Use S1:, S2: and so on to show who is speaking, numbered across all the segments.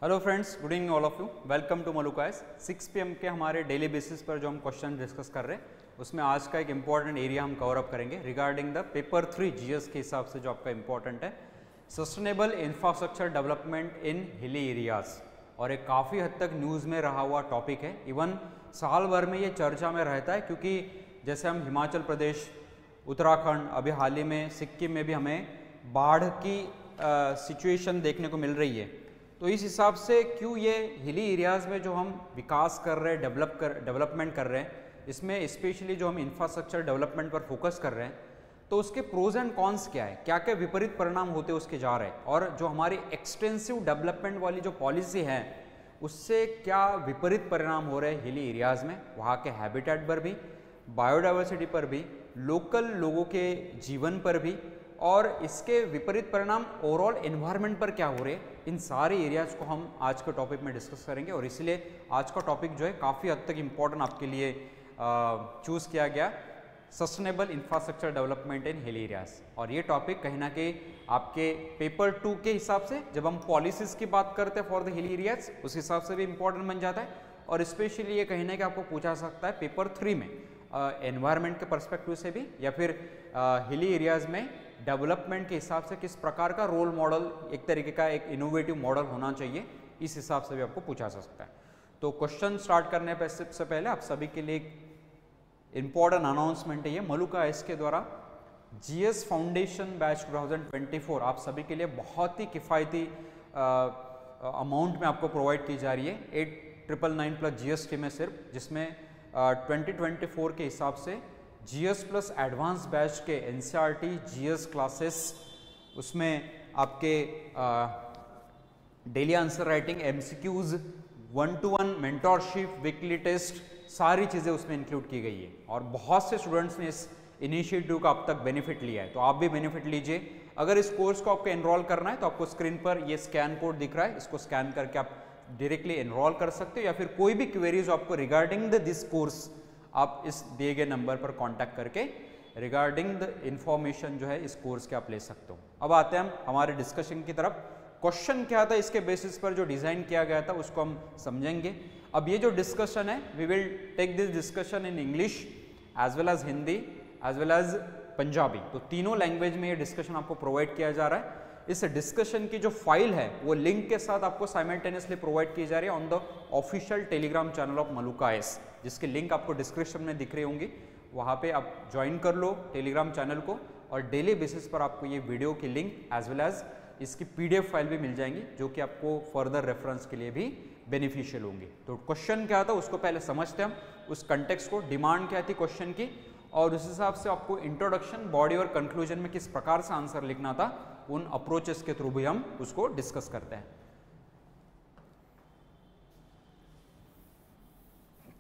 S1: Hello friends, good evening all of you. Welcome to Malukais. 6 PM के हमारे daily basis पर जो हम क्वेश्चन डिस्कस कर रहे हैं उसमें आज का एक इम्पॉर्टेंट एरिया हम कवर अप करेंगे रिगार्डिंग द पेपर 3 GS के हिसाब से जो आपका इम्पॉर्टेंट है सस्टेनेबल इंफ्रास्ट्रक्चर डेवलपमेंट इन हिली एरियाज। और एक काफ़ी हद तक न्यूज़ में रहा हुआ टॉपिक है, इवन साल भर में ये चर्चा में रहता है, क्योंकि जैसे हम हिमाचल प्रदेश, उत्तराखंड, अभी हाल ही में सिक्किम में भी हमें बाढ़ की सिचुएशन देखने को मिल रही है। तो इस हिसाब से क्यों ये हिली एरियाज़ में जो हम विकास कर रहे हैं, डेवलपमेंट कर रहे हैं, इसमें स्पेशली जो हम इंफ्रास्ट्रक्चर डेवलपमेंट पर फोकस कर रहे हैं, तो उसके प्रोज एंड कॉन्स क्या है, क्या क्या विपरीत परिणाम होते उसके जा रहे हैं, और जो हमारी एक्सटेंसिव डेवलपमेंट वाली जो पॉलिसी है उससे क्या विपरीत परिणाम हो रहे हैं हिली एरियाज़ में, वहाँ के हैबिटेट पर भी, बायोडाइवर्सिटी पर भी, लोकल लोगों के जीवन पर भी, और इसके विपरीत परिणाम ओवरऑल एनवायरनमेंट पर क्या हो रहे हैं। इन सारे एरियाज़ को हम आज के टॉपिक में डिस्कस करेंगे, और इसलिए आज का टॉपिक जो है काफ़ी हद तक इम्पॉर्टेंट आपके लिए चूज़ किया गया, सस्टेनेबल इंफ्रास्ट्रक्चर डेवलपमेंट इन हिल एरियाज़। और ये टॉपिक कहीं ना कहीं आपके पेपर 2 के हिसाब से जब हम पॉलिसीज़ की बात करते हैं फॉर द हिल एरियाज़, उस हिसाब से भी इम्पॉर्टेंट बन जाता है, और स्पेशली ये कहीं ना कहीं आपको पूछा सकता है पेपर 3 में एनवायरनमेंट के पर्सपेक्टिव से भी, या फिर हिली एरियाज़ में डेवलपमेंट के हिसाब से किस प्रकार का रोल मॉडल, एक तरीके का एक इनोवेटिव मॉडल होना चाहिए, इस हिसाब से भी आपको पूछा जा सकता है। तो क्वेश्चन स्टार्ट करने पर सबसे पहले आप सभी के लिए एक इम्पॉर्टेंट अनाउंसमेंट है, ये मलुकाइस के द्वारा GS फाउंडेशन बैच 2024 आप सभी के लिए बहुत ही किफ़ायती अमाउंट में आपको प्रोवाइड की जा रही है, 8999+ GST में सिर्फ, जिसमें 2024 के हिसाब से GS प्लस एडवांस बैच के NCERT GS क्लासेस, उसमें आपके daily answer writing, MCQs, 1-to-1 mentorship, weekly test, सारी चीज़ें उसमें इंक्लूड की गई है। और बहुत से स्टूडेंट्स ने इस इनिशिएटिव का अब तक बेनिफिट लिया है, तो आप भी बेनिफिट लीजिए। अगर इस कोर्स को आपको एनरोल करना है तो आपको स्क्रीन पर ये स्कैन कोड दिख रहा है, इसको स्कैन करके आप डायरेक्टली एनरोल कर सकते हो, या फिर कोई भी क्वेरीज आपको रिगार्डिंग दिस कोर्स आप इस दिए गए नंबर पर कांटेक्ट करके रिगार्डिंग द इंफॉर्मेशन जो है इस कोर्स के आप ले सकते हो। अब आते हैं हम हमारे डिस्कशन की तरफ। क्वेश्चन क्या था, इसके बेसिस पर जो डिज़ाइन किया गया था उसको हम समझेंगे। अब ये जो डिस्कशन है, we will take this discussion in English as well as Hindi as well as Punjabi, तो तीनों लैंग्वेज में ये डिस्कशन आपको प्रोवाइड किया जा रहा है। इस डिस्कशन की जो फाइल है वो लिंक के साथ आपको साइमल्टेनियसली प्रोवाइड की जा रही है on the official Telegram channel of Malukais, जिसकी लिंक आपको डिस्क्रिप्शन में दिख रही होंगी, वहाँ पे आप ज्वाइन कर लो टेलीग्राम चैनल को, और डेली बेसिस पर आपको ये वीडियो की लिंक एज वेल एज इसकी PDF फाइल भी मिल जाएंगी, जो कि आपको फर्दर रेफरेंस के लिए भी बेनिफिशियल होंगी। तो क्वेश्चन क्या था उसको पहले समझते हैं हम, उस कंटेक्स्ट को, डिमांड क्या थी क्वेश्चन की, और उस हिसाब से आपको इंट्रोडक्शन, बॉडी और कंक्लूजन में किस प्रकार से आंसर लिखना था, उन अप्रोचेस के थ्रू भी हम उसको डिस्कस करते हैं।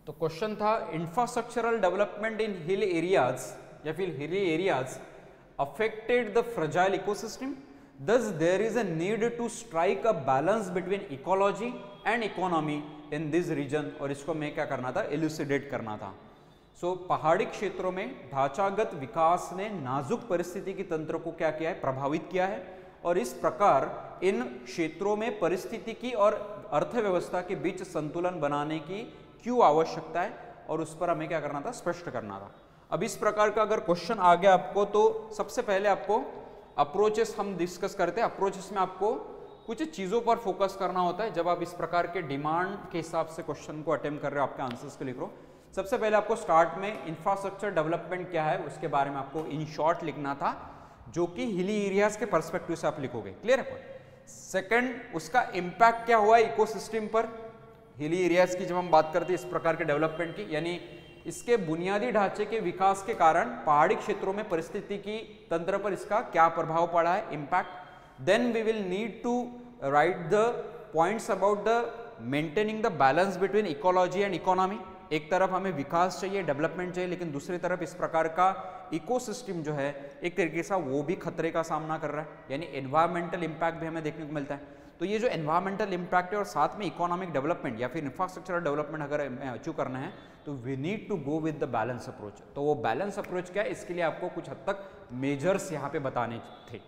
S1: तो क्वेश्चन था, infrastructural development in hill areas या फिर hilly areas affected the fragile ecosystem, thus there is a need to strike a balance between ecology and economy in this region। और इसको मैं क्या करना था, elucidate करना था। पहाड़ी क्षेत्रों में ढांचागत विकास ने नाजुक परिस्थिति की तंत्र को क्या किया है, प्रभावित किया है, और इस प्रकार इन क्षेत्रों में परिस्थिति की और अर्थव्यवस्था के बीच संतुलन बनाने की क्यों आवश्यकता है, और उस पर हमें क्या करना था, स्पष्ट करना था। अब इस प्रकार का अगर क्वेश्चन आ गया आपको, तो सबसे पहले आपको अप्रोचेस हम डिस्कस करते हैं। अप्रोचेस में आपको कुछ चीज़ों पर फोकस करना होता है जब आप इस प्रकार के डिमांड के हिसाब से क्वेश्चन को अटेम्प्ट कर रहे हो, आपके आंसर्स को लिख रहे हो। सबसे पहले आपको स्टार्ट में इंफ्रास्ट्रक्चर डेवलपमेंट क्या है उसके बारे में आपको इन शॉर्ट लिखना था, जो कि हिली एरियाज के पर्सपेक्टिव से आप लिखोगे। क्लियर है पॉइंट। सेकंड, उसका इम्पैक्ट क्या हुआ इकोसिस्टम पर, हिली एरियाज की जब हम बात करते हैं इस प्रकार के डेवलपमेंट की, यानी इसके बुनियादी ढांचे के विकास के कारण पहाड़ी क्षेत्रों में परिस्थिति की तंत्र पर इसका क्या प्रभाव पड़ा है, impact. Then we will need to write the points about the maintaining the balance between ecology and economy. एक तरफ हमें विकास चाहिए, डेवलपमेंट चाहिए, लेकिन दूसरी तरफ इस प्रकार का इकोसिस्टम जो है एक तरीके से वो भी खतरे का सामना कर रहा है, यानी एनवायरमेंटल इम्पैक्ट भी हमें देखने को मिलता है। तो ये जो एनवायरमेंटल इम्पैक्ट है और साथ में इकोनॉमिक डेवलपमेंट या फिर इंफ्रास्ट्रक्चरल डेवलपमेंट अगर अचीव करना है, तो we need to go with the balance approach. तो वो बैलेंस अप्रोच क्या है, इसके लिए आपको कुछ हद तक मेजर्स यहाँ पे बताने थे।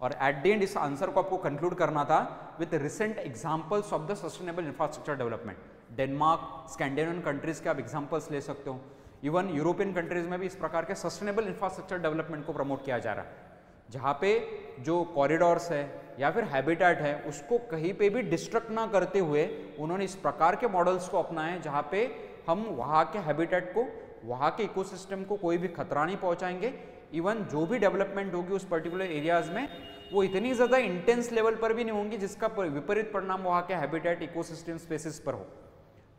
S1: और एट द एंड इस आंसर को आपको कंक्लूड करना था with recent examples of the sustainable infrastructure development. Denmark, Scandinavian countries के आप एग्जांपल्स ले सकते हो, इवन यूरोपियन कंट्रीज में भी इस प्रकार के सस्टेनेबल इंफ्रास्ट्रक्चर डेवलपमेंट को प्रमोट किया जा रहा है, जहाँ पे जो कॉरिडोर्स है या फिर हैबिटेट है उसको कहीं पे भी डिस्ट्रक्ट ना करते हुए उन्होंने इस प्रकार के मॉडल्स को अपनाए जहाँ पे हम वहाँ के हैबिटेट को, वहाँ के इकोसिस्टम को कोई भी खतरा नहीं पहुँचाएंगे। इवन जो भी डेवलपमेंट होगी उस पर्टिकुलर एरियाज में वो इतनी ज़्यादा इंटेंस लेवल पर भी नहीं होंगी जिसका विपरीत परिणाम वहाँ के हैबिटेट, इकोसिस्टम, स्पेसिस पर हो।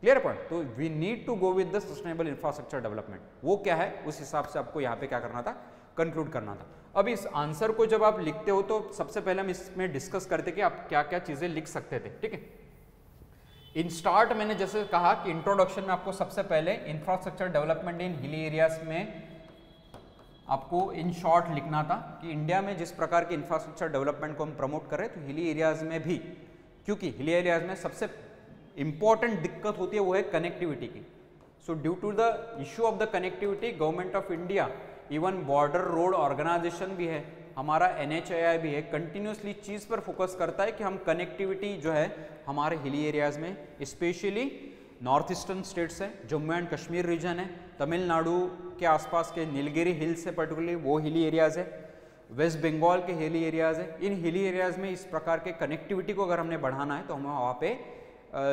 S1: Clear point? तो we need to go with the sustainable infrastructure development. वो क्या है उस हिसाब से आपको यहाँ पे क्या करना था, कंक्लूड करना था। अब इस आंसर को जब आप लिखते हो तो सबसे पहले हम इसमें डिस्कस करते कि आप क्या क्या चीजें लिख सकते थे। ठीक है, इन स्टार्ट मैंने जैसे कहा कि इंट्रोडक्शन में आपको सबसे पहले इंफ्रास्ट्रक्चर डेवलपमेंट इन हिली एरियाज में आपको इन शॉर्ट लिखना था कि इंडिया में जिस प्रकार की इंफ्रास्ट्रक्चर डेवलपमेंट को हम प्रमोट कर रहे हैं तो हिली एरियाज में भी, क्योंकि हिली एरियाज में सबसे इंपॉर्टेंट दिक्कत होती है वो है कनेक्टिविटी की। So due to the issue of the connectivity government of India, even border road organisation भी है, हमारा NHAI भी है, कंटिन्यूसली चीज़ पर फोकस करता है कि हम कनेक्टिविटी जो है हमारे हिली एरियाज में, स्पेशली नॉर्थ ईस्टर्न स्टेट्स है, जम्मू एंड कश्मीर रीजन है, तमिलनाडु के आसपास के नीलगिरी हिल्स है पर्टिकुलरली वो हिली एरियाज है, वेस्ट बंगाल के हिली एरियाज है। इन हिली एरियाज में इस प्रकार के कनेक्टिविटी को अगर हमने बढ़ाना है तो हमें वहाँ पे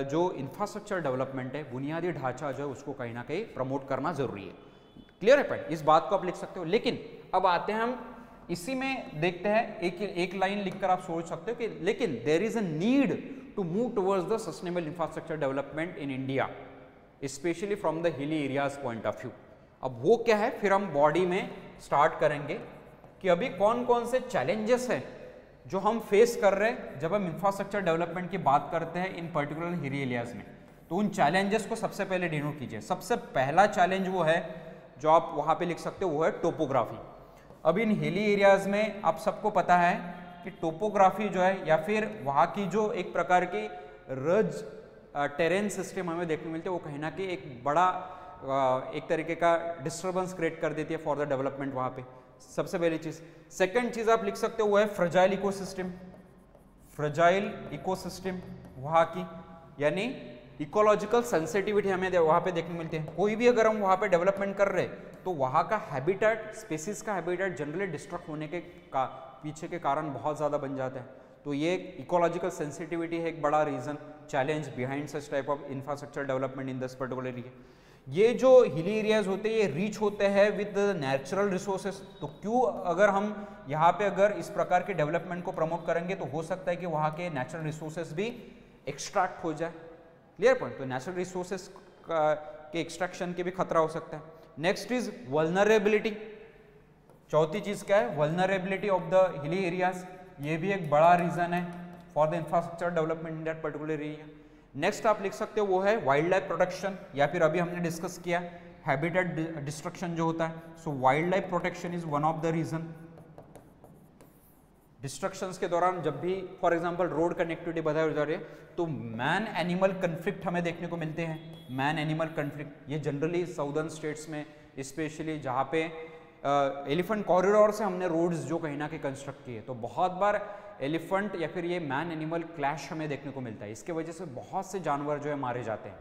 S1: जो इंफ्रास्ट्रक्चर डेवलपमेंट है, बुनियादी ढांचा जो है उसको कहीं ना कहीं प्रमोट करना जरूरी है। क्लियर है पॉइंट? इस बात को आप लिख सकते हो। लेकिन अब आते हैं हम इसी में देखते हैं, एक लाइन लिखकर आप सोच सकते हो कि लेकिन there is a need to move towards the sustainable infrastructure development in India, specially from the hilly areas point of view. अब वो क्या है फिर हम बॉडी में स्टार्ट करेंगे कि अभी कौन कौन से चैलेंजेस हैं जो हम फेस कर रहे हैं जब हम इंफ्रास्ट्रक्चर डेवलपमेंट की बात करते हैं इन पर्टिकुलर हिली एरियाज में। तो उन चैलेंजेस को सबसे पहले डिनोट कीजिए। सबसे पहला चैलेंज वो है जो आप वहाँ पे लिख सकते हो, वो है टोपोग्राफी। अब इन हिली एरियाज में आप सबको पता है कि टोपोग्राफी जो है या फिर वहाँ की जो एक प्रकार की रज टेरेन सिस्टम हमें देखने मिलते हैं, वो कहीं ना कहीं एक बड़ा एक तरीके का डिस्टर्बेंस क्रिएट कर देती है फॉर द डेवलपमेंट वहाँ पे। सबसे पहली चीज़। सेकंड चीज़ आप लिख सकते हो वो है फ्रेजाइल इकोसिस्टम। फ्रेजाइल इकोसिस्टम वहाँ की, यानी इकोलॉजिकल सेंसिटिविटी हमें वहाँ पे देखने मिलती है। कोई भी अगर हम वहाँ पे डेवलपमेंट कर रहे हैं तो वहाँ का हैबिटेट, स्पेसिस का हैबिटेट जनरली डिस्ट्रक्ट होने के पीछे के कारण बहुत ज़्यादा बन जाता है। तो ये इकोलॉजिकल सेंसिटिविटी है एक बड़ा reason, challenge behind such type of infrastructure development in this particular area. ये जो हिली एरियाज होते हैं ये रीच होते हैं विद नेचुरल रिसोर्सेस। तो क्यों अगर हम यहाँ पे अगर इस प्रकार के डेवलपमेंट को प्रमोट करेंगे तो हो सकता है कि वहाँ के नेचुरल रिसोर्सेस भी एक्सट्रैक्ट हो जाए। Clear point? तो नेचुरल रिसोर्सेस के एक्सट्रैक्शन के भी खतरा हो सकता है। Next is vulnerability. चौथी चीज क्या है? Vulnerability of the hilly areas. ये भी एक बड़ा रीजन है for the infrastructure development in that particular area. Next आप लिख सकते हो वो है वाइल्ड लाइफ प्रोटेक्शन, या फिर अभी हमने डिस्कस किया हैबिटेट डिस्ट्रक्शन जो होता है। So wildlife protection is one of the reason. Destructions के दौरान जब भी फॉर एग्जांपल रोड कनेक्टिविटी बढ़ाई जा रही है तो मैन एनिमल कन्फ्लिक्ट हमें देखने को मिलते हैं। मैन एनिमल कन्फ्लिक्ट ये जनरली साउदर्न स्टेट्स में, स्पेशली जहाँ पे एलिफेंट कॉरिडोर से हमने रोड्स जो कहीं ना कहीं कंस्ट्रक्ट किए, तो बहुत बार एलिफेंट या फिर ये मैन एनिमल क्लैश हमें देखने को मिलता है। इसके वजह से बहुत से जानवर जो है मारे जाते हैं।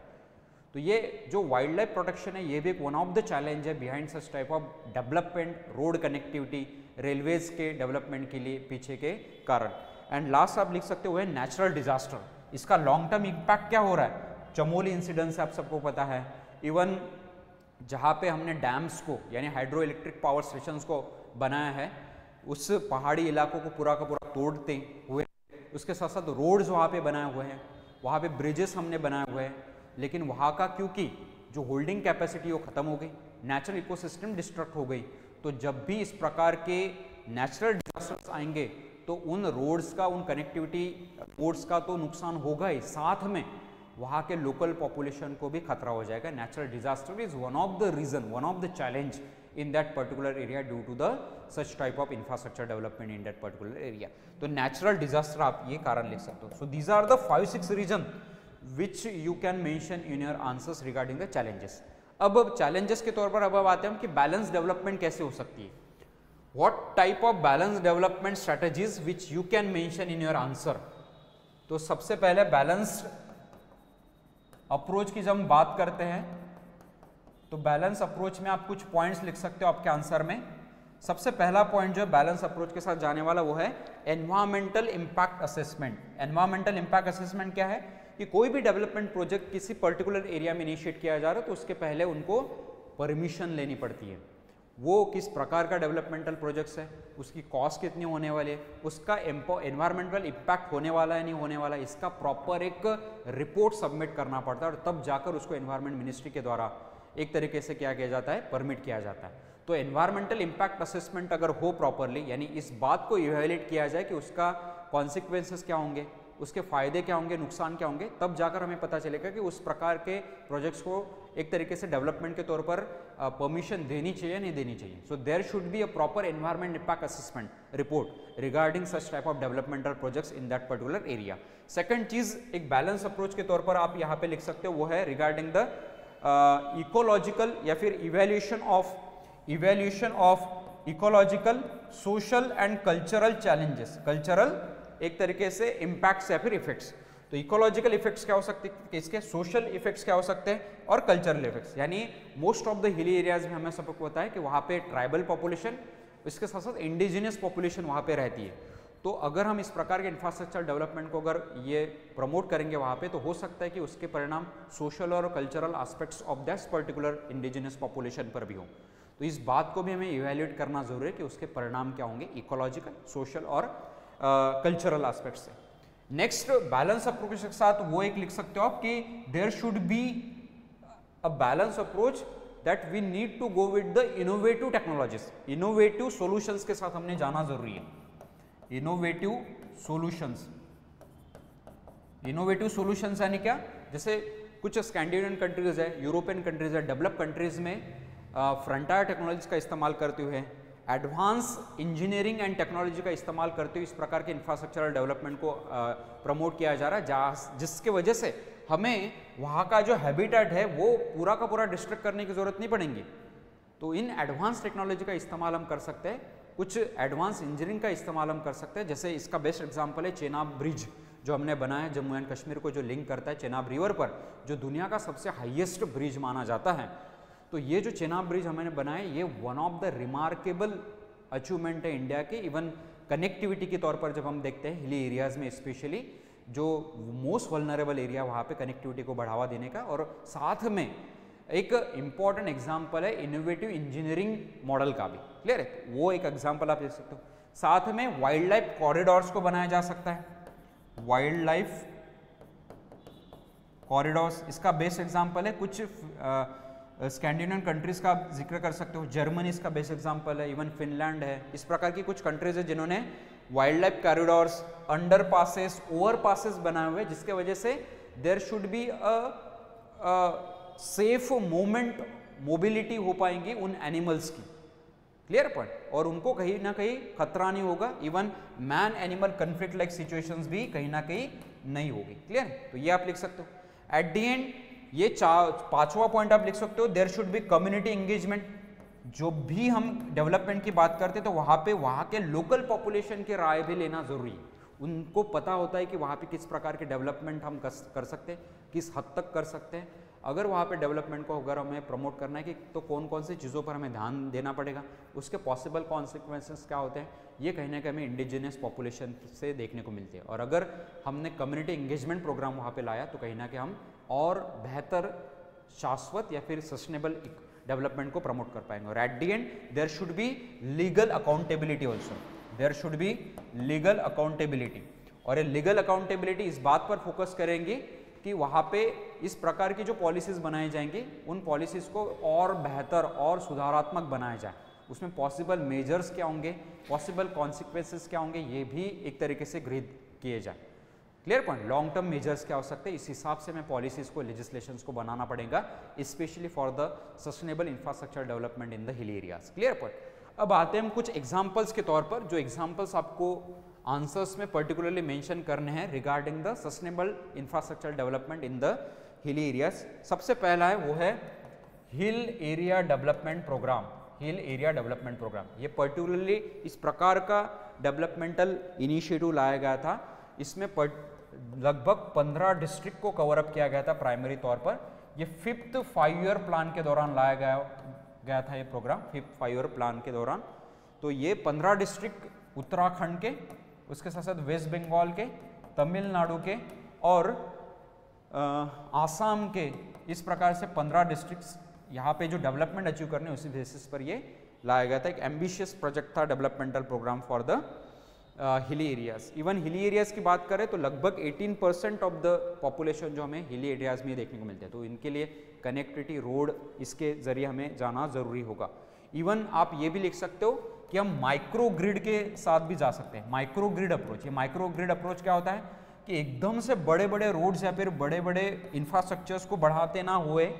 S1: तो ये जो वाइल्ड लाइफ प्रोटेक्शन है ये भी एक वन ऑफ द चैलेंज है behind such type of development, road connectivity, railways के डेवलपमेंट के लिए पीछे के कारण। एंड लास्ट आप लिख सकते हो है नेचुरल डिजास्टर। इसका लॉन्ग टर्म इम्पैक्ट क्या हो रहा है? चमोली इंसिडेंट से आप सबको पता है। इवन जहाँ पे हमने डैम्स को यानी हाइड्रो इलेक्ट्रिक पावर स्टेशंस को बनाया है उस पहाड़ी इलाकों को पूरा का पूरा तोड़ते हुए, उसके साथ साथ रोड्स वहाँ पे बनाए हुए हैं, वहाँ पे ब्रिजेस हमने बनाए हुए हैं, लेकिन वहाँ का क्योंकि जो होल्डिंग कैपेसिटी वो खत्म हो गई, नेचुरल इकोसिस्टम डिस्ट्रक्ट हो गई। तो जब भी इस प्रकार के नेचुरल डिजास्टर्स आएंगे तो उन रोड्स का, उन कनेक्टिविटी रोड्स का तो नुकसान होगा ही, साथ में वहाँ के लोकल पॉपुलेशन को भी खतरा हो जाएगा। Natural disaster is one of the reason, one of the challenge in that particular area due to the such type of infrastructure development in that particular area. तो natural disaster आप ये कारण लिख सकते हो. So these are the 5-6 reason which you can mention in your answers regarding the challenges. अब challenges के तौर पर अब आते हैं हम कि बैलेंस डेवलपमेंट कैसे हो सकती है. What type of balance development strategies which you can mention in your answer. तो सबसे पहले बैलेंस्ड अप्रोच की जब हम बात करते हैं तो बैलेंस अप्रोच में आप कुछ पॉइंट्स लिख सकते हो आपके आंसर में। सबसे पहला पॉइंट जो बैलेंस अप्रोच के साथ जाने वाला वो है environmental impact assessment. Environmental impact assessment क्या है कि कोई भी डेवलपमेंट प्रोजेक्ट किसी पर्टिकुलर एरिया में इनिशिएट किया जा रहा है तो उसके पहले उनको परमिशन लेनी पड़ती है। वो किस प्रकार का डेवलपमेंटल प्रोजेक्ट्स है, उसकी कॉस्ट कितनी होने वाली है, उसका एनवायरमेंटल इम्पैक्ट होने वाला है नहीं होने वाला है, इसका प्रॉपर एक रिपोर्ट सबमिट करना पड़ता है और तब जाकर उसको एनवायरमेंट मिनिस्ट्री के द्वारा एक तरीके से क्या किया जाता है, परमिट किया जाता है। तो एनवायरमेंटल इम्पैक्ट असेसमेंट अगर हो प्रॉपरली, यानी इस बात को इवैल्यूएट किया जाए कि उसका कॉन्सिक्वेंसेस क्या होंगे, उसके फायदे क्या होंगे, नुकसान क्या होंगे, तब जाकर हमें पता चलेगा कि उस प्रकार के प्रोजेक्ट्स को एक तरीके से डेवलपमेंट के तौर पर परमिशन देनी चाहिए नहीं देनी चाहिए। So there should be a proper environment impact assessment report regarding such type of developmental projects in that particular area. Second चीज एक बैलेंस अप्रोच के तौर पर आप यहाँ पे लिख सकते हो वो है रिगार्डिंग द इकोलॉजिकल या फिर evaluation of ecological, social and cultural challenges. Cultural एक तरीके से इम्पैक्ट्स या फिर इफेक्ट्स। तो इकोलॉजिकल इफेक्ट्स क्या हो सकते हैं, इसके सोशल इफेक्ट्स क्या हो सकते हैं और कल्चरल इफेक्ट्स। यानी most of the hilly areas में हमें सबको पता है कि वहाँ पे ट्राइबल पॉपुलेशन, इसके साथ साथ इंडिजिनियस पॉपुलेशन वहाँ पे रहती है। तो अगर हम इस प्रकार के इंफ्रास्ट्रक्चर डेवलपमेंट को अगर ये प्रमोट करेंगे वहाँ पे, तो हो सकता है कि उसके परिणाम सोशल और cultural aspects of that particular indigenous population पर भी हों। तो इस बात को भी हमें इवैल्यूएट करना जरूरी है कि उसके परिणाम क्या होंगे इकोलॉजिकल, सोशल और कल्चरल एस्पेक्ट से। नेक्स्ट बैलेंस अप्रोच के साथ वो एक लिख सकते हो आप कि there should be a balance approach that we need to go with the innovative technologies. Innovative solutions के साथ हमने जाना जरूरी है। इनोवेटिव सॉल्यूशंस, इनोवेटिव सॉल्यूशंस यानी क्या, जैसे कुछ स्कैंडिनेवियन कंट्रीज है, यूरोपियन कंट्रीज है, डेवलप कंट्रीज में फ्रंटियर टेक्नोलॉजीज का इस्तेमाल करते हुए, एडवांस इंजीनियरिंग एंड टेक्नोलॉजी का इस्तेमाल करते हुए इस प्रकार के इंफ्रास्ट्रक्चरल डेवलपमेंट को प्रमोट किया जा रहा है, जिसके वजह से हमें वहाँ का जो हैबिटेट है वो पूरा का पूरा डिस्ट्रक्ट करने की जरूरत नहीं पड़ेगी। तो इन एडवांस टेक्नोलॉजी का इस्तेमाल हम कर सकते हैं, कुछ एडवांस इंजीनियरिंग का इस्तेमाल हम कर सकते हैं। जैसे इसका बेस्ट एग्जाम्पल है चेनाब ब्रिज जो हमने बनाया है, जम्मू एंड कश्मीर को जो लिंक करता है चेनाब रिवर पर, जो दुनिया का सबसे हाईएस्ट ब्रिज माना जाता है। तो ये जो चेनाब ब्रिज हमने बनाया, ये one of the remarkable achievement है इंडिया के। इवन कनेक्टिविटी के तौर पर जब हम देखते हैं हिली एरियाज में, स्पेशली जो मोस्ट वल्नरेबल एरिया, वहाँ पे कनेक्टिविटी को बढ़ावा देने का, और साथ में एक इम्पॉर्टेंट एग्जाम्पल है इनोवेटिव इंजीनियरिंग मॉडल का भी। क्लियर है, वो एक एग्जाम्पल आप देख सकते हो। साथ में वाइल्ड लाइफ कॉरिडोर्स को बनाया जा सकता है, वाइल्ड लाइफ कॉरिडोर्स, इसका बेस्ट एग्जाम्पल है। कुछ स्कैंडिनेवियन कंट्रीज का आप जिक्र कर सकते हो, जर्मनी इसका बेस्ट एग्जांपल है, इवन फिनलैंड है। इस प्रकार की कुछ कंट्रीज है जिन्होंने wild life corridors, under passes, over passes बनाए हुए, जिसके वजह से there should be a safe movement, mobility हो पाएंगी उन एनिमल्स की। क्लियर पॉइंट, और उनको कहीं ना कहीं खतरा नहीं होगा, even man animal conflict like situations भी कहीं ना कहीं नहीं होगी। क्लियर, तो ये आप लिख सकते हो। एट दी एंड ये पांचवा पॉइंट आप लिख सकते हो, there should be community engagement. जो भी हम डेवलपमेंट की बात करते हैं तो वहाँ पे वहाँ के लोकल पॉपुलेशन की राय भी लेना जरूरी है। उनको पता होता है कि वहाँ पे किस प्रकार के डेवलपमेंट हम कर सकते हैं, किस हद तक कर सकते हैं। अगर वहाँ पे डेवलपमेंट को अगर हमें प्रमोट करना है कि तो कौन कौन सी चीज़ों पर हमें ध्यान देना पड़ेगा, उसके पॉसिबल कॉन्सिक्वेंसेस क्या होते हैं, ये कहीं ना कहीं हमें इंडिजिनियस पॉपुलेशन से देखने को मिलती है। और अगर हमने कम्युनिटी एंगेजमेंट प्रोग्राम वहाँ पे लाया तो कहीं ना कहीं हम और बेहतर शाश्वत या फिर सस्टेनेबल डेवलपमेंट को प्रमोट कर पाएंगे। और at the end there should be legal accountability also, there should be legal accountability. और ये लीगल अकाउंटेबिलिटी इस बात पर फोकस करेंगे कि वहाँ पे इस प्रकार की जो पॉलिसीज़ बनाई जाएंगी, उन पॉलिसीज़ को और बेहतर और सुधारात्मक बनाया जाए। उसमें पॉसिबल मेजर्स क्या होंगे, पॉसिबल कॉन्सिक्वेंसेस क्या होंगे, ये भी एक तरीके से गृहीत किए जाए। Clear point, long term measures क्या हो सकते हैं, इस हिसाब से हमें पॉलिसीज़ को, लेजिस्लेशंस को बनाना पड़ेगा, specially for the sustainable infrastructure development in the hill areas. Clear point. अब आते हैं हम कुछ एग्जाम्पल्स के तौर पर, जो एग्जाम्पल्स आपको आंसर्स में पर्टिकुलरली मेंशन करने हैं regarding the sustainable infrastructure development in the hill areas. सबसे पहला है वो है hill area development programme. Hill area development programme. ये पर्टिकुलरली इस प्रकार का डेवलपमेंटल इनिशिएटिव लाया गया था। इसमें लगभग 15 डिस्ट्रिक्ट को कवर अप किया गया था प्राइमरी तौर पर। ये 5th 5 ईयर प्लान के दौरान लाया गया था ये प्रोग्राम, 5th 5 ईयर प्लान के दौरान। तो ये 15 डिस्ट्रिक्ट उत्तराखंड के, उसके साथ साथ वेस्ट बंगाल के, तमिलनाडु के और आसाम के, इस प्रकार से 15 डिस्ट्रिक्ट्स यहाँ पे जो डेवलपमेंट अचीव करने उसी बेसिस पर ये लाया गया था। एक एम्बिशियस प्रोजेक्ट था, developmental programme for the hilly areas. Even hilly areas की बात करें तो लगभग 18% ऑफ द पॉपुलेशन जो हमें हिली एरियाज में देखने को मिलते हैं। तो इनके लिए कनेक्टिविटी रोड इसके जरिए हमें जाना जरूरी होगा। इवन आप ये भी लिख सकते हो कि हम माइक्रो ग्रिड के साथ भी जा सकते हैं। माइक्रो ग्रिड अप्रोच, ये माइक्रो ग्रिड अप्रोच क्या होता है कि एकदम से बड़े बड़े रोड्स या फिर बड़े बड़े इंफ्रास्ट्रक्चर्स को बढ़ाते ना हुए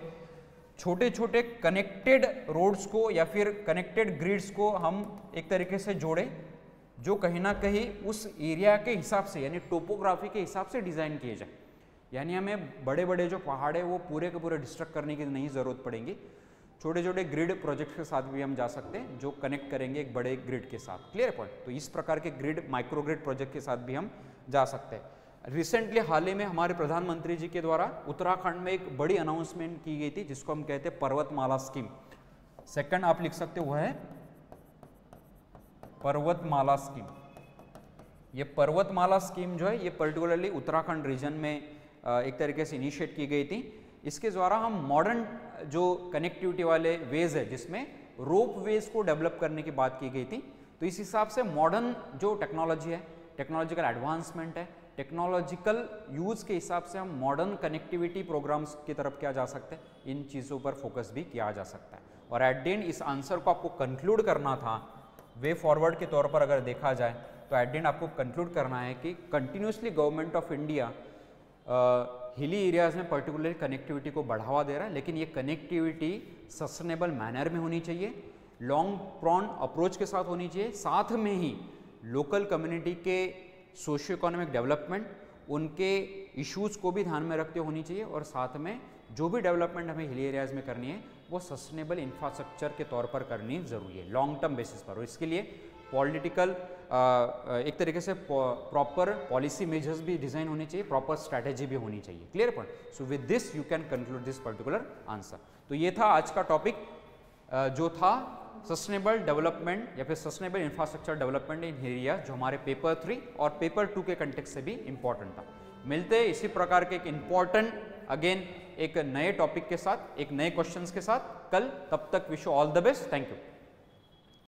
S1: छोटे छोटे कनेक्टेड रोड्स को या फिर कनेक्टेड ग्रिड्स को हम एक तरीके से जोड़े, जो कहीं ना कहीं उस एरिया के हिसाब से यानी टोपोग्राफी के हिसाब से डिज़ाइन किए जाए। यानी हमें बड़े बड़े जो पहाड़ है वो पूरे के पूरे डिस्ट्रक्ट करने की नहीं ज़रूरत पड़ेगी। छोटे छोटे ग्रिड प्रोजेक्ट के साथ भी हम जा सकते हैं जो कनेक्ट करेंगे एक बड़े ग्रिड के साथ। Clear point. तो इस प्रकार के ग्रिड, माइक्रो ग्रिड प्रोजेक्ट के साथ भी हम जा सकते हैं। रिसेंटली हाल ही में हमारे प्रधानमंत्री जी के द्वारा उत्तराखंड में एक बड़ी अनाउंसमेंट की गई थी जिसको हम कहते हैं पर्वतमाला स्कीम। सेकंड आप लिख सकते हो वो है पर्वतमाला स्कीम। ये पर्वतमाला स्कीम जो है ये पर्टिकुलरली उत्तराखंड रीजन में एक तरीके से इनिशिएट की गई थी। इसके द्वारा हम मॉडर्न जो कनेक्टिविटी वाले वेज है जिसमें रोप वेज को डेवलप करने की बात की गई थी। तो इस हिसाब से मॉडर्न जो टेक्नोलॉजी है, टेक्नोलॉजिकल एडवांसमेंट है, टेक्नोलॉजिकल यूज के हिसाब से हम मॉडर्न कनेक्टिविटी प्रोग्राम्स की तरफ किया जा सकते हैं। इन चीज़ों पर फोकस भी किया जा सकता है। और एट द एंड इस आंसर को आपको कंक्लूड करना था वे फॉरवर्ड के तौर पर अगर देखा जाए तो एट द एंड आपको कंक्लूड करना है कि continuously government of India hilly areas में पर्टिकुलरली कनेक्टिविटी को बढ़ावा दे रहा है, लेकिन ये कनेक्टिविटी सस्टेनेबल मैनर में होनी चाहिए, लॉन्ग प्रॉन अप्रोच के साथ होनी चाहिए, साथ में ही लोकल कम्युनिटी के सोशियो इकोनॉमिक डेवलपमेंट, उनके इश्यूज को भी ध्यान में रखते होनी चाहिए और साथ में जो भी डेवलपमेंट हमें हिली एरियाज में करनी है वो सस्टेनेबल इंफ्रास्ट्रक्चर के तौर पर करनी जरूरी है, लॉन्ग टर्म बेसिस पर। और इसके लिए पॉलिटिकल एक तरीके से प्रॉपर पॉलिसी मेजर्स भी डिजाइन होनी चाहिए, प्रॉपर स्ट्रैटेजी भी होनी चाहिए। Clear point. So with this you can conclude this particular answer. तो ये था आज का टॉपिक जो था सस्टेनेबल डेवलपमेंट या फिर सस्टेनेबल इंफ्रास्ट्रक्चर डेवलपमेंट इन एरिया, जो हमारे पेपर 3 और पेपर 2 के कंटेक्स्ट से भी इंपॉर्टेंट था। मिलते हैं इसी प्रकार के एक इंपॉर्टेंट अगेन एक नए टॉपिक के साथ, एक नए क्वेश्चंस के साथ कल। तब तक wish you all the best. Thank you.